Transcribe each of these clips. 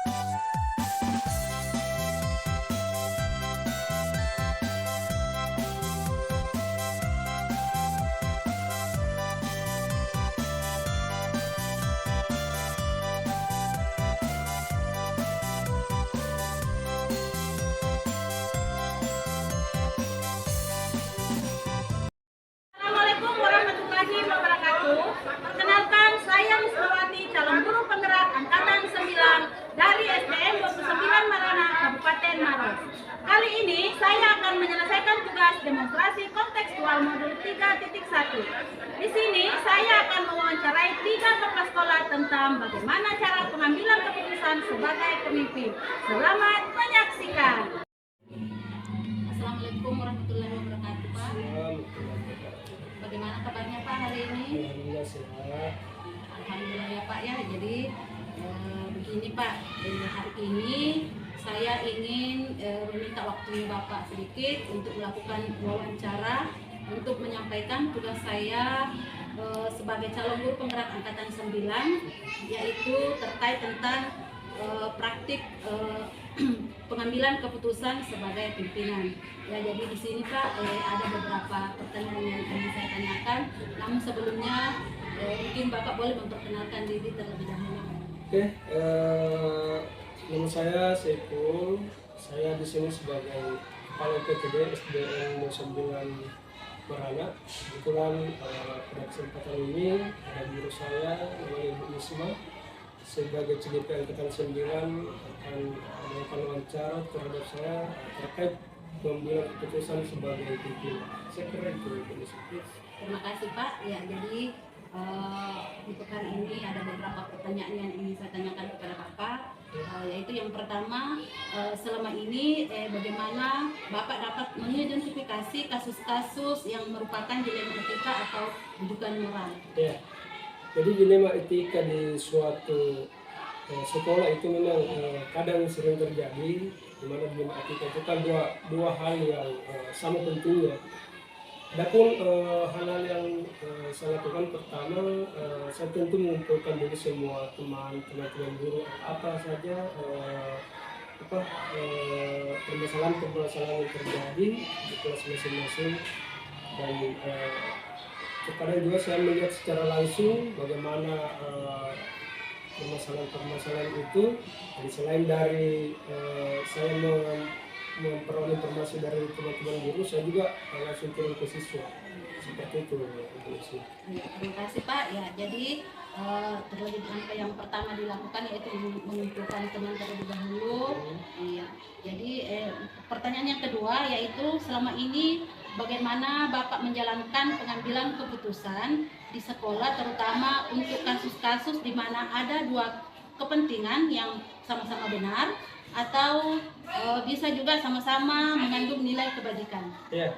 Assalamualaikum warahmatullahi wabarakatuh. Perkenalkan, saya Misbawati, calon guru penggerak Angkatan 9 dari SDN 29 Marana, Kabupaten Maros. Kali ini saya akan menyelesaikan tugas demonstrasi kontekstual modul 3.1. Di sini saya akan mewawancarai 3 kepala sekolah tentang bagaimana cara pengambilan keputusan sebagai pemimpin. Selamat menyaksikan. Assalamualaikum warahmatullahi wabarakatuh, Pak. Bagaimana kabarnya Pak hari ini? Alhamdulillah sehat. Alhamdulillah ya Pak ya. Jadi begini Pak, hari ini saya ingin meminta waktunya Bapak sedikit untuk melakukan wawancara untuk menyampaikan tugas saya sebagai calon guru penggerak Angkatan 9, yaitu terkait tentang praktik pengambilan keputusan sebagai pimpinan. Ya, jadi di sini Pak ada beberapa pertanyaan yang ingin saya tanyakan. Namun sebelumnya mungkin Bapak boleh memperkenalkan diri terlebih dahulu. Oke, nama saya Saiful. Saya di sini sebagai kepala PTD SDN 29 Marana. Kebetulan pada kesempatan ini ada guru saya namanya Ibu Nisma sebagai CGP Angkatan 9 akan melakukan wawancara terhadap saya terkait mengambil keputusan sebagai pimpinan. Saya kira itu. Terima kasih Pak. Ya, jadi di pekan ini ada beberapa pertanyaan yang ingin saya tanyakan kepada Bapak. Yaitu yang pertama, selama ini bagaimana Bapak dapat mengidentifikasi kasus-kasus yang merupakan dilema etika atau rujukan moral? Ya, jadi dilema etika di suatu sekolah itu memang kadang sering terjadi, di mana dilema etika itu kan dua hal yang sama pentingnya. Adapun hal-hal yang saya lakukan, pertama saya tentu mengumpulkan dulu semua teman-teman guru apa saja permasalahan yang terjadi di kelas masing-masing, dan terkadang juga saya melihat secara langsung bagaimana permasalahan itu. Dan selain dari saya memperoleh informasi dari teman-teman guru, saya juga langsung turun ke siswa. Seperti itu. Terima kasih Pak. Ya, jadi terlebih dahulu yang pertama dilakukan yaitu mengumpulkan teman terlebih dahulu. Iya. Jadi pertanyaan yang kedua yaitu selama ini bagaimana Bapak menjalankan pengambilan keputusan di sekolah, terutama untuk kasus-kasus di mana ada dua kepentingan yang sama-sama benar atau bisa juga sama-sama mengandung nilai kebajikan. Ya,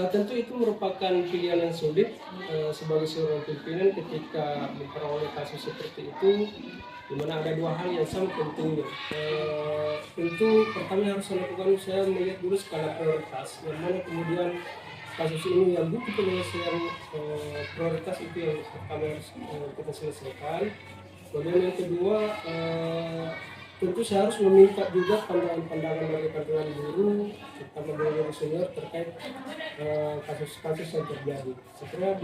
tentu itu merupakan pilihan yang sulit sebagai seorang pimpinan ketika memperoleh kasus seperti itu, di mana ada dua hal yang sama pentingnya. Tentu pertama harus saya melihat dulu skala prioritas, yang mana kemudian kasus ini yang butuh penyelesaian prioritas itu yang pertama harus kita selesaikan. Kemudian yang kedua, tentu saya harus meminta juga pandangan dari pandangan guru, terutama guru senior terkait kasus-kasus yang terjadi. Sebenarnya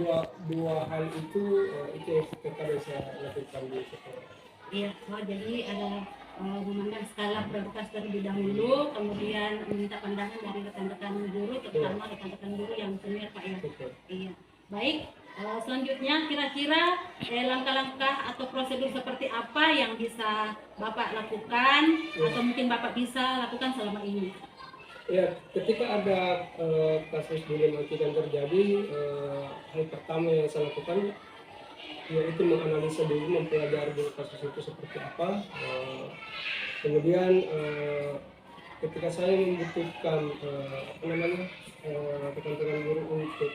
dua hal itu yang terkadang saya lakukan di sekolah. Iya, jadi ada memandang skala prioritas terlebih dahulu, kemudian meminta pandangan dari rekan-rekan guru, terutama rekan-rekan guru yang senior Pak ya. Iya, baik. Selanjutnya kira-kira langkah-langkah atau prosedur seperti apa yang bisa Bapak lakukan atau mungkin Bapak bisa lakukan selama ini? Ya, ketika ada kasus dilema etika yang terjadi, hal pertama yang saya lakukan yaitu menganalisa dulu, mempelajari dulu kasus itu seperti apa. Kemudian ketika saya membutuhkan rekan-rekan guru untuk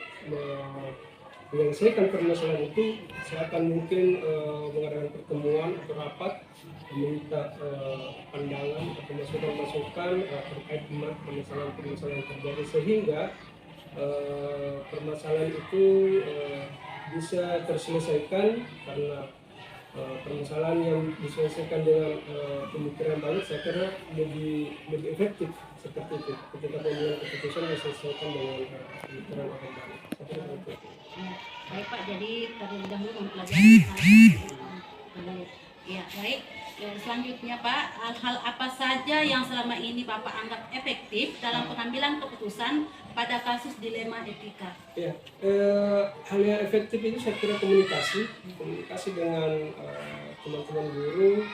menyelesaikan permasalahan itu, saya akan mungkin mengadakan pertemuan atau rapat, meminta pandangan atau masukan-masukan terkait dengan permasalahan yang terjadi, sehingga permasalahan itu bisa terselesaikan, karena permasalahan yang diselesaikan dengan pemikiran baik, saya kira lebih efektif seperti itu. Ketika pembuatan keputusan diselesaikan dengan pemikiran orang baik. Saya kira itu. Baik Pak, jadi terlebih dahulu mempelajari hal ya baik. Selanjutnya Pak, hal apa saja yang selama ini Bapak anggap efektif dalam pengambilan keputusan pada kasus dilema etika? Ya, hal yang efektif itu saya kira komunikasi dengan teman-teman guru.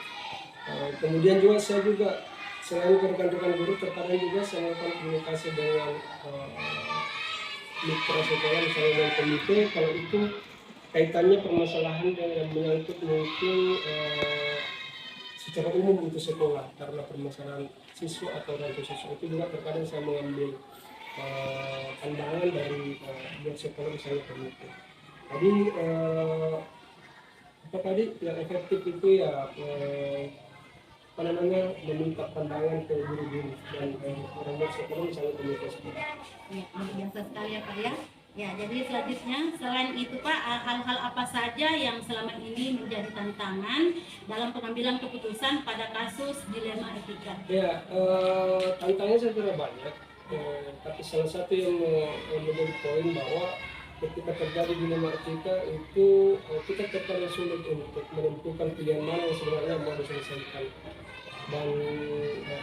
Kemudian juga saya juga selain rekan-rekan guru, terkadang juga saya melakukan komunikasi dengan mitra sekolah, misalnya dengan komite, kalau itu kaitannya permasalahan yang menyangkut mungkin secara umum untuk sekolah, karena permasalahan siswa atau orang tua siswa itu juga terkadang saya mengambil pandangan dari pihak sekolah, misalnya komite. Jadi apa tadi yang efektif itu ya meminta pandangan ke guru-guru dan orang tua sekolah, misalnya komite sekolah. Ya, luar biasa sekali ya Pak ya. Ya, jadi selanjutnya selain itu Pak, hal-hal apa saja yang selama ini menjadi tantangan dalam pengambilan keputusan pada kasus dilema etika? Ya, tantangannya saya kira banyak, tapi salah satu yang menjadi poin bahwa ketika terjadi dilema etika itu kita terkadang sulit untuk menentukan pilihan mana yang sebenarnya mau diselesaikan. Dan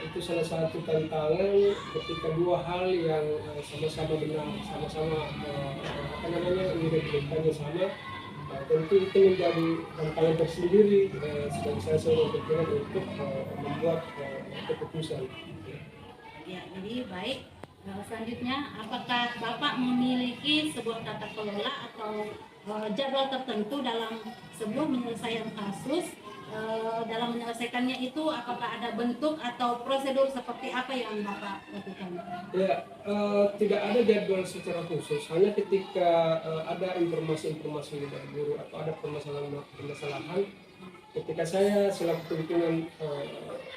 itu salah satu tantangan ketika dua hal yang sama-sama benar, sama-sama nilai-nilainya sama, tentu itu menjadi tantangan tersendiri sebagai saya seorang pimpinan untuk membuat keputusan. Ya, jadi baik. Selanjutnya, apakah Bapak memiliki sebuah tata kelola atau jadwal tertentu dalam sebuah penyelesaian kasus? Dalam menyelesaikannya itu apakah ada bentuk atau prosedur seperti apa yang Bapak lakukan? Ya, tidak ada jadwal secara khusus, hanya ketika ada informasi-informasi dari guru atau ada permasalahan, ketika saya selaku pimpinan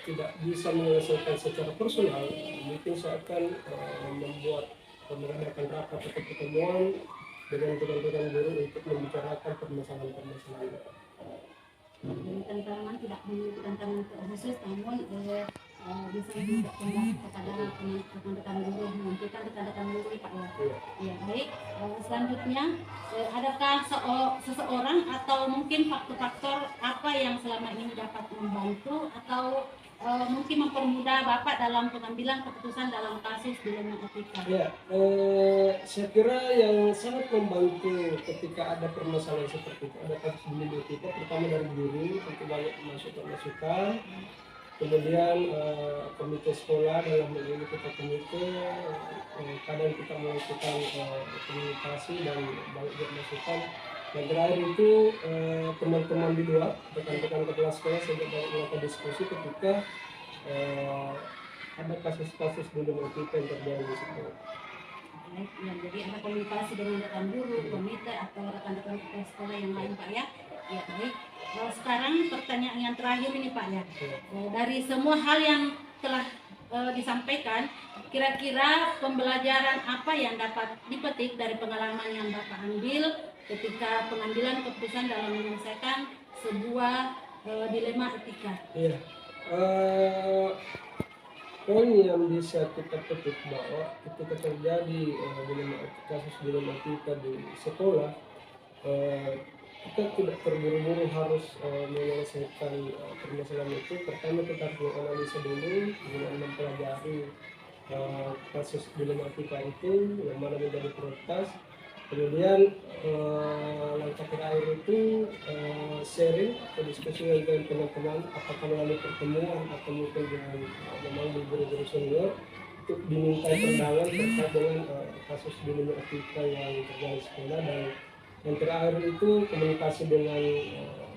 tidak bisa menyelesaikan secara personal, mungkin saya akan mengadakan rapat atau pertemuan dengan rekan-rekan guru untuk membicarakan permasalahan-permasalahan. Jadi tantangan tidak memiliki tantangan khusus, namun bisa juga kepada rekan-rekan guru, menentukan rekan-rekan guru Pak ya. Ya baik. Selanjutnya, adakah seseorang atau mungkin faktor-faktor apa yang selama ini dapat membantu atau mungkin mempermudah Bapak dalam pengambilan keputusan dalam kasus dilema etika? Ya, saya kira yang sangat membantu ketika ada permasalahan seperti itu, ada kasus dilema etika, pertama dari guru, tentu banyak masukan, kemudian komite sekolah, dalam hal ini kita komite, kadang kita melakukan komunikasi dan banyak masukan. Dan terakhir itu teman-teman di luar, rekan-rekan kepala sekolah sehingga banyak melakukan diskusi ketika ada kasus-kasus dilema etika yang terjadi di sekolah. Baik, ya, jadi ada komunikasi dengan rekan guru, komite atau rekan-rekan kepala sekolah yang lain Pak ya. Ya baik. Sekarang pertanyaan yang terakhir ini Pak ya. Dari semua hal yang telah disampaikan, kira-kira pembelajaran apa yang dapat dipetik dari pengalaman yang Bapak ambil ketika pengambilan keputusan dalam menyelesaikan sebuah dilema etika? Iya, poin yang bisa kita petik bahwa ketika terjadi kasus dilema etika di sekolah, kita tidak terburu-buru harus menyelesaikan permasalahan itu. Pertama kita harus menganalisa dulu dengan mempelajari kasus dilema etika itu yang mana menjadi prioritas. Kemudian langkah terakhir itu sharing atau diskusi dengan teman-teman, apakah melalui pertemuan atau mungkin dengan memang guru-guru senior untuk dimintai pandangan terkait dengan kasus dilema etika yang terjadi di sekolah. Dan yang terakhir itu komunikasi dengan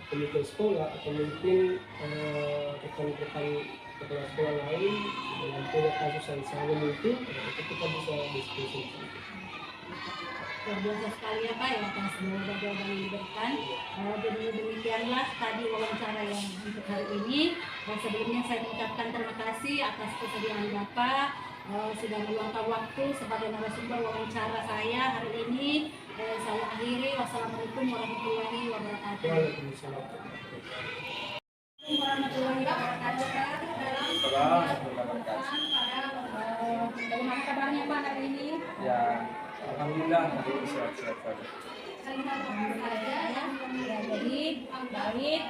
komite sekolah atau mungkin rekan-rekan kepala sekolah lain dengan punya kasus yang sama mungkin, itu kita bisa diskusi. Luar biasa sekali ya Pak ya atas jawaban yang diberikan. Jadi demikianlah tadi wawancara yang untuk hari ini. Sebelumnya saya mengucapkan terima kasih atas kesediaan Bapak sudah meluangkan waktu sebagai narasumber wawancara saya hari ini. Saya akhiri. Wassalamualaikum warahmatullahi wabarakatuh. Waalaikumsalam. Warahmatullahi wabarakatuh. Dalam bagaimana kabarnya Pak hari ini? Ya, alhamdulillah hari ini sehat-sehat saja. Ya, jadi baik,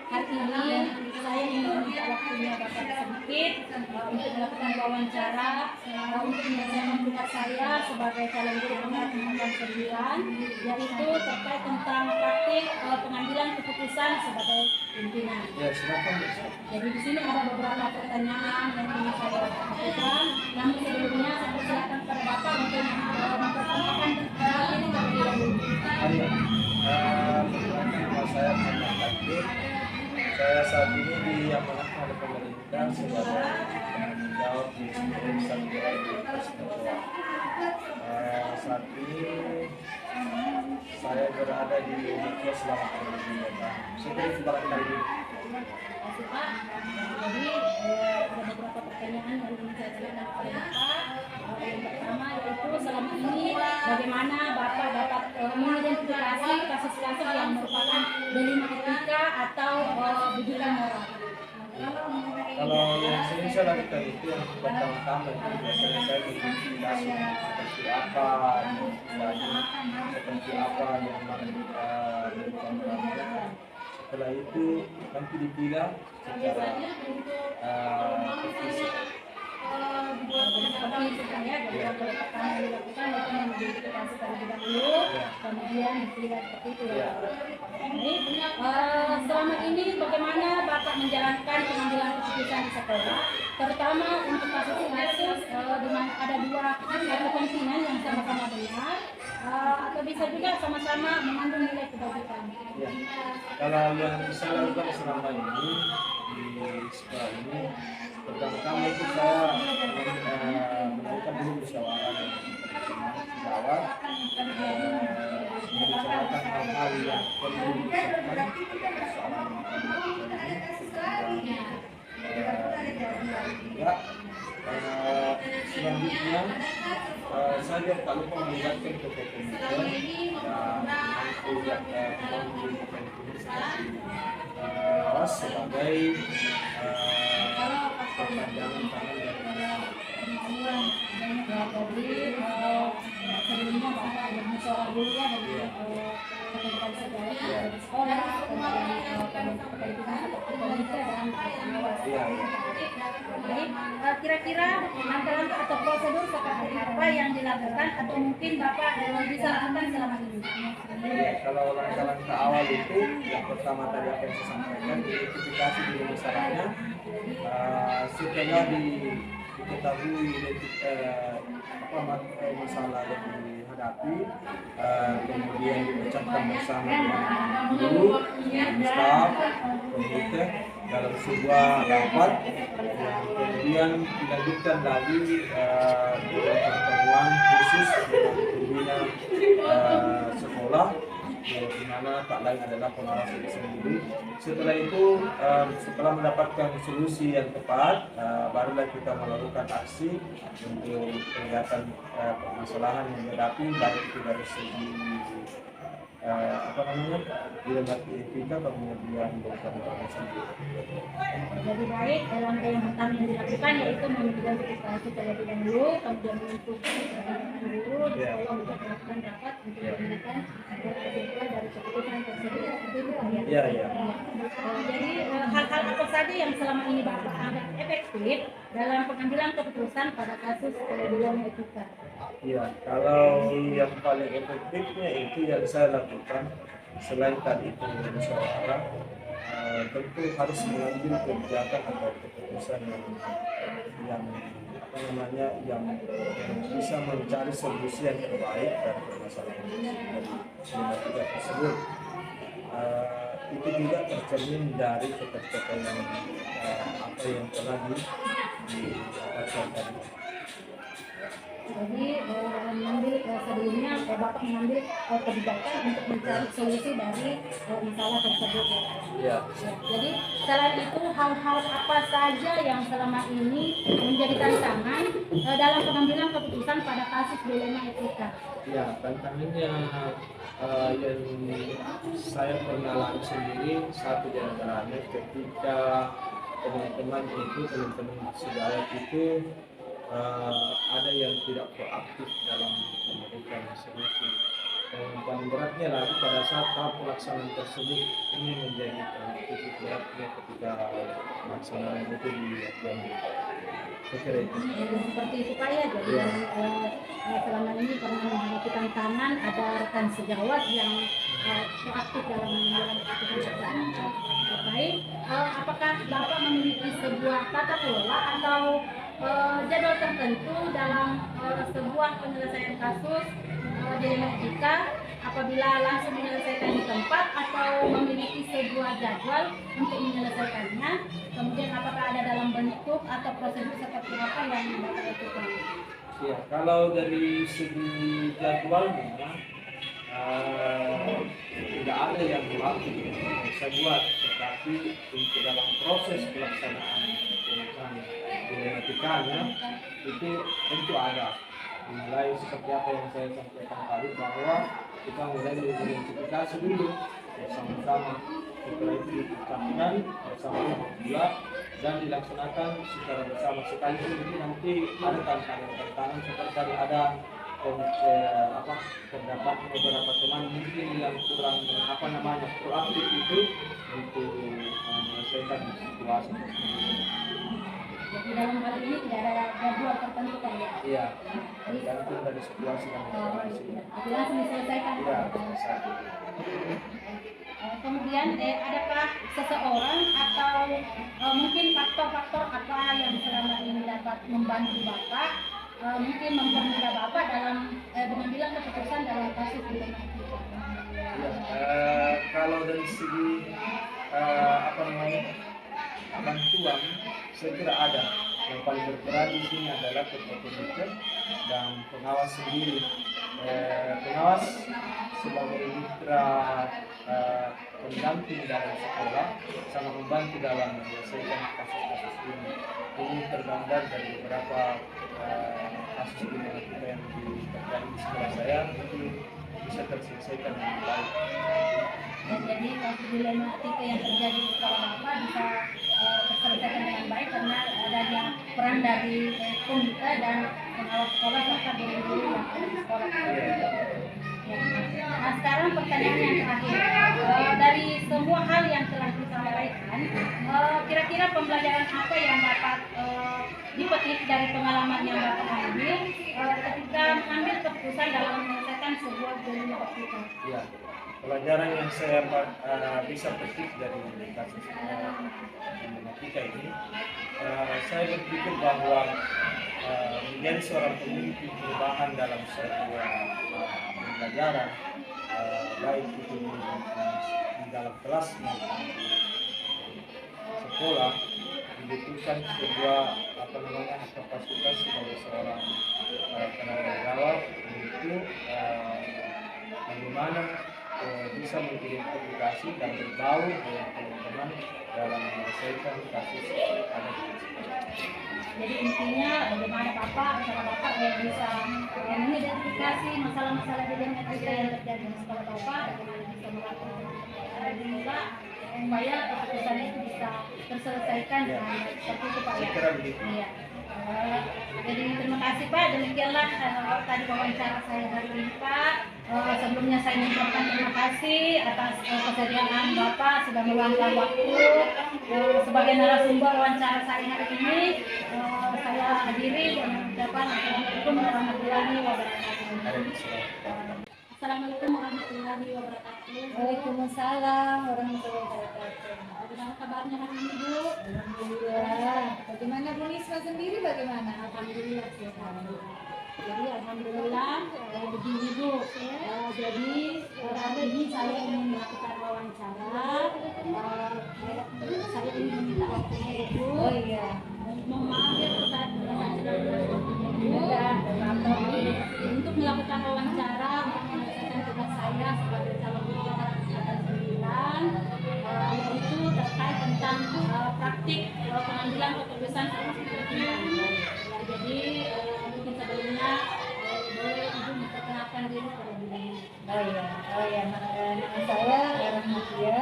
hari ini saya ingin meminta waktunya Bapak sedikit untuk melakukan wawancara untuk menyelesaikan tugas saya sebagai calon guru honorer nomor 9, yaitu terkait tentang praktik pengambilan keputusan sebagai pimpinan. Ya, silakan. Jadi di sini ada beberapa pertanyaan yang ingin saya lakukan. Namun sebelumnya saya persilakan kepada Bapak untuk memperkenalkan ini terlebih dahulu. Perkenalkan nama saya Muhammad Takdir. Saya saat ini diamanahkan oleh pemerintah sebagai penanggung jawab di seluruh Satria Universitas Jawa. Saat ini saya berada di Uniko selama kurang lebih 2 tahun. Seperti barangkali ini. Terima kasih Pak. Jadi ada beberapa pertanyaan yang ingin saya tanyakan kepada Bapak. Yang pertama yaitu selama ini bagaimana Bapak dapat mengidentifikasi kasus-kasus yang merupakan delima etika atau bujukan moral. Kalau yang sering saya lakukan itu yang pertama-tama itu biasanya saya mengidentifikasi seperti apa seperti apa yang melakukan moralnya. Setelah itu nanti dipilah secara fisik. Seperti itu kan ya, jadi yang pertama yang dilakukan yaitu mengidentifikasi terlebih dahulu, kemudian dipilih seperti itu ya. Jadi selama ini bagaimana Bapak menjalankan pengambilan keputusan di sekolah, terutama untuk kasus-kasus di mana ada dua kepentingan yang sama-sama benar, atau bisa juga sama-sama mengandung nilai kebajikan. Ya. Kalau yang saya lakukan selama ini di sekolah ini, pertama-tama itu saya melakukan dulu musyawarah dengan sejawat, membicarakan hal-hal yang perlu dibicarakan persoalan juga. Selanjutnya saya tak lupa melibatkan ke komite dan awas sebagai perpanjangan tangan dari Sebelumnya Bapak bermusyawarah dulu ya dari kepentingan sejawat dari sekolah, kemudian komite dan pengawas. Jadi kira-kira langkah-langkah atau prosedur seperti apa yang dilakukan atau mungkin Bapak bisa lakukan selama ini? Kalau langkah-langkah awal itu yang pertama tadi apa yang saya sampaikan, identifikasi dulu masalahnya. Setelah diketahui masalah yang dihadapi, kemudian dipecahkan bersama dengan guru, staf, komite dalam sebuah rapat yang kemudian dilanjutkan lagi dengan pertemuan khusus dengan pembina sekolah, di mana tak lain adalah pengawas itu sendiri. Setelah itu, setelah mendapatkan solusi yang tepat, barulah kita melakukan aksi untuk peningkatan permasalahan yang dihadapi, baik itu dari segi dilema etika, kemudian bukan sendiri. Jadi baik, langkah yang pertama yang dilakukan yaitu mengidentifikasi terlebih dahulu, kemudian menginstruksi guru di sekolah untuk melakukan rapat untuk menentukan kesimpulan dari keputusan tersebut. Seperti itu kan ya? Iya. Jadi hal-hal apa saja yang selama ini Bapak anggap efektif dalam pengambilan keputusan pada kasus dilema etika? Iya, kalau yang paling efektifnya itu yang saya lakukan selain tadi itu musyawarah, tentu harus mengambil kebijakan atau keputusan yang bisa mencari solusi yang terbaik dari permasalahan dari tersebut. Itu juga tercermin dari pencapaian apa yang telah didapatkan tadi. Jadi mengambil sebelumnya Bapak mengambil kebijakan untuk mencari solusi dari masalah tersebut. Iya. Ya, jadi selain itu hal-hal apa saja yang selama ini menjadi tantangan dalam pengambilan keputusan pada kasus dilema etika? Ya, tantangannya yang saya pernah alami sendiri, satu di antaranya ketika teman-teman sejawat itu ada yang tidak proaktif dalam memberikan solusi. Yang paling beratnya lagi pada saat tahap pelaksanaan tersebut ini menjadi titik beratnya ketika pelaksanaan itu dilakukan. Saya kira itu. Seperti itu Pak ya, jadi selama ini pernah menghadapi tantangan ada rekan sejawat yang proaktif dalam mengambil keputusan. Baik, apakah Bapak memiliki sebuah tata kelola atau jadwal tertentu dalam sebuah penyelesaian kasus dilema etika, apabila langsung menyelesaikan di tempat atau memiliki sebuah jadwal untuk menyelesaikannya, kemudian apakah ada dalam bentuk atau prosedur seperti apa yang Bapak lakukan? Ya, kalau dari segi jadwalnya tidak ada yang berlaku saya buat, tetapi untuk dalam proses pelaksanaan dilematikanya itu tentu ada. Mulai seperti apa yang saya sampaikan tadi, bahwa kita mulai mengidentifikasi dulu bersama-sama, setelah itu diucapkan bersama-sama pula dan dilaksanakan secara bersama. Sekalipun ini nanti ada tantangan seperti tadi ada terdapat beberapa teman mungkin yang kurang proaktif itu untuk menyelesaikan situasi tersebut. Jadi dalam hal ini tidak ada jadwal tertentu kan ya? Iya, tergantung dari situasi dan kondisi. Jadi langsung diselesaikan. Iya, kemudian adakah seseorang atau mungkin faktor-faktor apa yang selama ini dapat membantu Bapak, mungkin mempermudah Bapak dalam mengambil keputusan dalam kasus dilema etika? Kalau dari segi bantuan, saya kira ada. Yang paling berperan di sini adalah ketua komite dan pengawas sendiri. Pengawas sebagai mitra pendamping dalam sekolah sangat membantu dalam menyelesaikan kasus-kasus ini. Ini tergambar dari beberapa kasus dilema etika yang terjadi di sekolah saya, itu bisa terselesaikan dengan baik. Jadi kasus dilema etika yang terjadi di sekolah Bapak bisa terselesaikan dengan baik karena adanya peran dari komite dan pengawas sekolah serta guru-guru yang ada di sekolah. Ya. Nah, sekarang pertanyaan yang terakhir, dari semua hal yang telah disampaikan, kira-kira pembelajaran apa yang dapat dipetik dari pengalaman yang Bapak ambil ketika mengambil keputusan dalam menyelesaikan sebuah dilema etika? Ya, pelajaran yang saya bisa petik dari kasus dilema etika ini, saya berpikir bahwa menjadi seorang pemimpin perubahan dalam sebuah pembelajaran, baik itu di dalam kelas maupun di sekolah, dibutuhkan sebuah kapasitas sebagai seorang tenaga jawab untuk bagaimana bisa mengidentifikasi dan berbaur dengan teman-teman dalam menyelesaikan kasus ada di sekolah. Jadi intinya bagaimana Bapak bisa mengidentifikasi masalah-masalah dilema etika yang terjadi di sekolah Bapak, bagaimana bisa melakukan juga supaya keputusan itu bisa terselesaikan dengan seperti itu Pak ya. Iya. Jadi terima kasih Pak, demikianlah tadi wawancara saya hari ini Pak. Sebelumnya saya mengucapkan terima kasih atas kesediaan Bapak sudah meluangkan waktu sebagai narasumber wawancara saya hari ini. Saya hadiri dan mengucapkan Assalamualaikum warahmatullahi wabarakatuh. Assalamualaikum warahmatullahi wabarakatuh. Waalaikumsalam warahmatullahi wabarakatuh. Bagaimana kabarnya hari ini Bu? Alhamdulillah. Bagaimana Bu Nisma sendiri bagaimana? Alhamdulillah sehat. Jadi alhamdulillah begini Bu. Jadi hari ini saya ingin melakukan wawancara. Saya ingin meminta waktunya Bu. Oh iya. Mohon maaf ya Ustaz, sedang waktunya Bu. Untuk melakukan wawancara keputusan kasus pimpinan. Ya, jadi mungkin sebelumnya boleh Ibu memperkenalkan diri terlebih dahulu. Nama saya Rahmatia.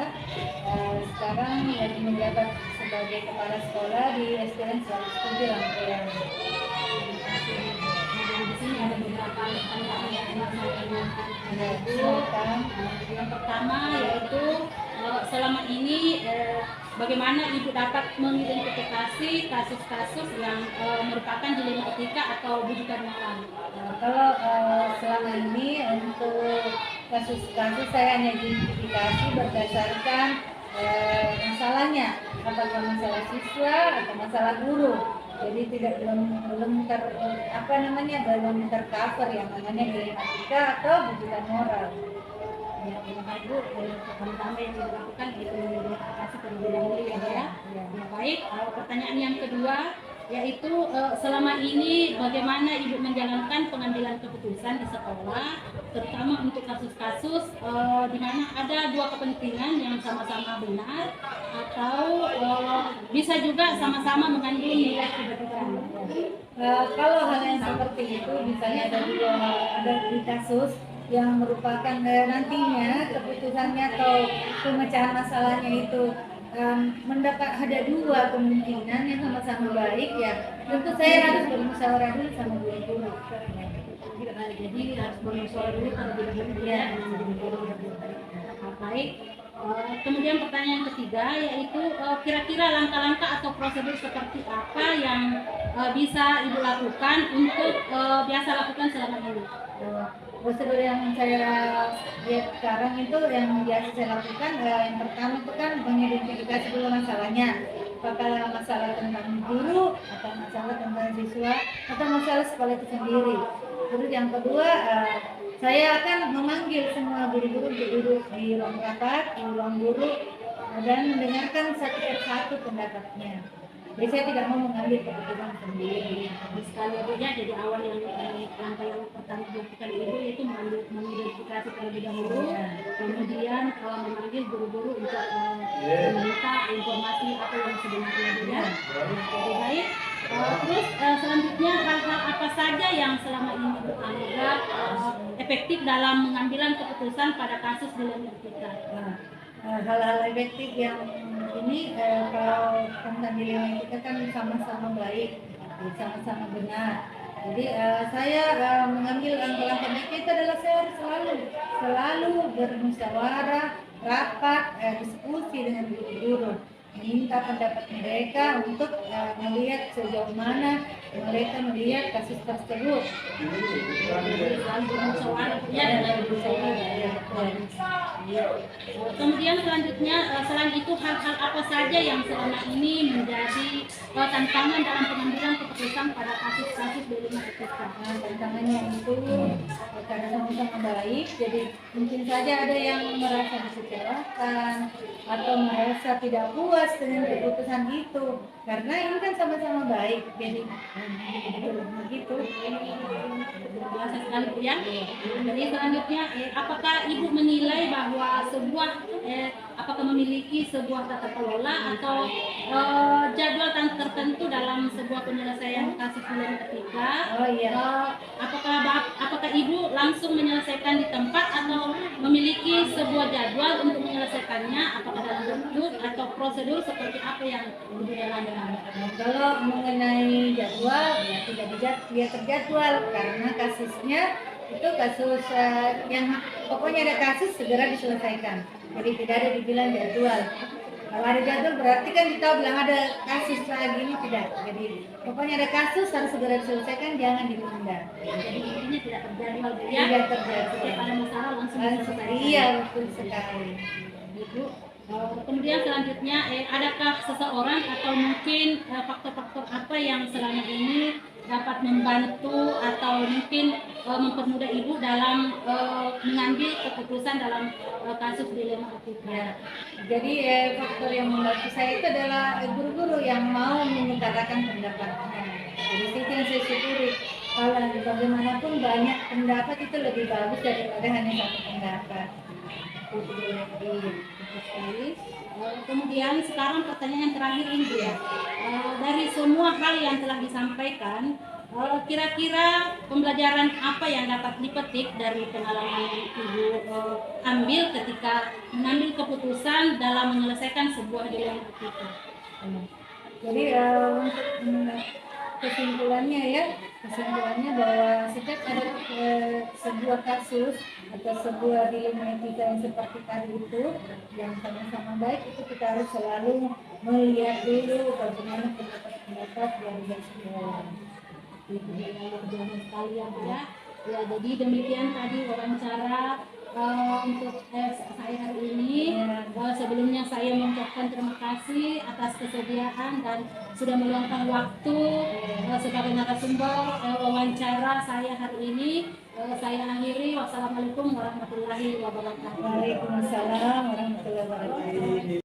Sekarang lagi menjabat sebagai kepala sekolah di SDN 107 Rangkaian. Dan di sini ada beberapa pertanyaan yang ingin saya tanyakan kepada Ibu. Silakan. Yang pertama yaitu selama ini bagaimana Ibu dapat mengidentifikasi kasus-kasus yang merupakan dilema etika atau bujukan moral? Kalau selama ini untuk kasus-kasus saya hanya identifikasi berdasarkan masalahnya, apakah masalah siswa atau masalah guru. Jadi belum tercover yang namanya dilema etika atau bujukan moral. Ya, terima kasih Bu. Pertama yang dilakukan itu mengidentifikasi terlebih dahulu ya Bu ya. Ya, baik. Pertanyaan yang kedua yaitu selama ini bagaimana Ibu menjalankan pengambilan keputusan di sekolah, terutama untuk kasus-kasus di mana ada dua kepentingan yang sama-sama benar atau bisa juga sama-sama mengandung nilai kebatilan. Kalau hal yang seperti itu misalnya ada di kasus yang merupakan nantinya keputusannya atau pemecahan masalahnya itu ada dua kemungkinan yang sama-sama baik, ya tentu saya harus bermusyawarah dulu sama guru-guru. Jadi harus bermusyawarah dulu terlebih dahulu ya dengan guru. Baik. Kemudian pertanyaan ketiga yaitu kira-kira langkah-langkah atau prosedur seperti apa yang bisa Ibu lakukan untuk biasa lakukan selama ini? Prosedur yang saya lihat sekarang itu yang biasa saya lakukan, yang pertama itu kan mengidentifikasi dulu masalahnya, apakah masalah tentang guru atau masalah tentang siswa atau masalah sekolah itu sendiri. Terus yang kedua, saya akan memanggil semua guru-guru untuk duduk di ruang rapat, di ruang guru, dan mendengarkan satu persatu pendapatnya. Jadi saya tidak mau mengambil keputusan sendiri. Sekali Bu ya, jadi awal yang langkah yang pertama dilakukan Ibu yaitu mengidentifikasi terlebih dahulu, kemudian memanggil guru-guru untuk meminta informasi apa yang sebenarnya Bu ya. Jadi baik. Terus selanjutnya hal-hal apa saja yang selama ini Ibu anggap efektif dalam mengambilan keputusan pada kasus dilema etika? Hal-hal efektif yang ini kalau tentang dilema etika kan sama-sama baik, sama-sama benar. Jadi saya mengambil langkah-langkah baik itu adalah saya harus selalu bermusyawarah, rapat, diskusi dengan guru-guru, meminta pendapat mereka untuk melihat sejauh mana mereka melihat kasus tersebut. Selalu bermusyawarah ya dengan guru-guru. Kemudian selanjutnya selain itu hal-hal apa saja yang selama ini menjadi tantangan dalam pengambilan keputusan pada kasus-kasus dilema etika? Tantangannya itu karena sama-sama baik, jadi mungkin saja ada yang merasa dikecewakan atau merasa tidak puas dengan keputusan itu, karena ini kan sama-sama baik, jadi begitu. Biasa sekali Bu ya. Jadi selanjutnya apakah Ibu menilai bahwa sebuah apakah memiliki sebuah tata kelola atau jadwal tertentu dalam sebuah penyelesaian kasus dilema etika? Oh iya. Apakah Ibu langsung menyelesaikan di tempat atau memiliki sebuah jadwal untuk menyelesaikannya? Apakah dalam bentuk atau prosedur seperti apa yang Ibu jalankan? Kalau mengenai jadwal, ya tidak terjadwal karena kasusnya itu kasus yang pokoknya ada kasus segera diselesaikan. Jadi tidak ada dibilang jadwal. Kalau ada jadwal berarti kan kita bilang ada kasus lagi, ini tidak. Jadi pokoknya ada kasus harus segera diselesaikan, jangan ditunda. Jadi intinya tidak terjadwal Bu ya. Tidak terjadwal. Setiap ada masalah langsung diselesaikan. Iya, betul sekali. Ibu. Kemudian selanjutnya, adakah seseorang atau mungkin faktor-faktor apa yang selama ini dapat membantu atau mungkin mempermudah Ibu dalam mengambil keputusan dalam kasus dilema etika? Ya, jadi faktor yang membantu saya itu adalah guru-guru yang mau mengutarakan pendapatnya. Jadi itu yang saya syukuri. Kalau bagaimanapun banyak pendapat itu lebih bagus daripada hanya satu pendapat. Sekali. Kemudian sekarang pertanyaan yang terakhir ini Bu ya. Dari semua hal yang telah disampaikan, kira-kira pembelajaran apa yang dapat dipetik dari pengalaman yang Ibu ambil ketika mengambil keputusan dalam menyelesaikan sebuah dilema itu? Jadi untuk kesimpulannya bahwa setiap ada sebuah kasus atau sebuah dilema etika yang seperti tadi itu yang sama-sama baik, itu kita harus selalu melihat dulu bagaimana pendapat dari semua orang. Itu luar biasa sekali ya Bu ya. Ya, jadi demikian tadi wawancara untuk saya hari ini. Sebelumnya saya mengucapkan terima kasih atas kesediaan dan sudah meluangkan waktu sebagai narasumber wawancara saya hari ini. Saya akhiri. Wassalamualaikum warahmatullahi wabarakatuh. Waalaikumsalam warahmatullahi wabarakatuh.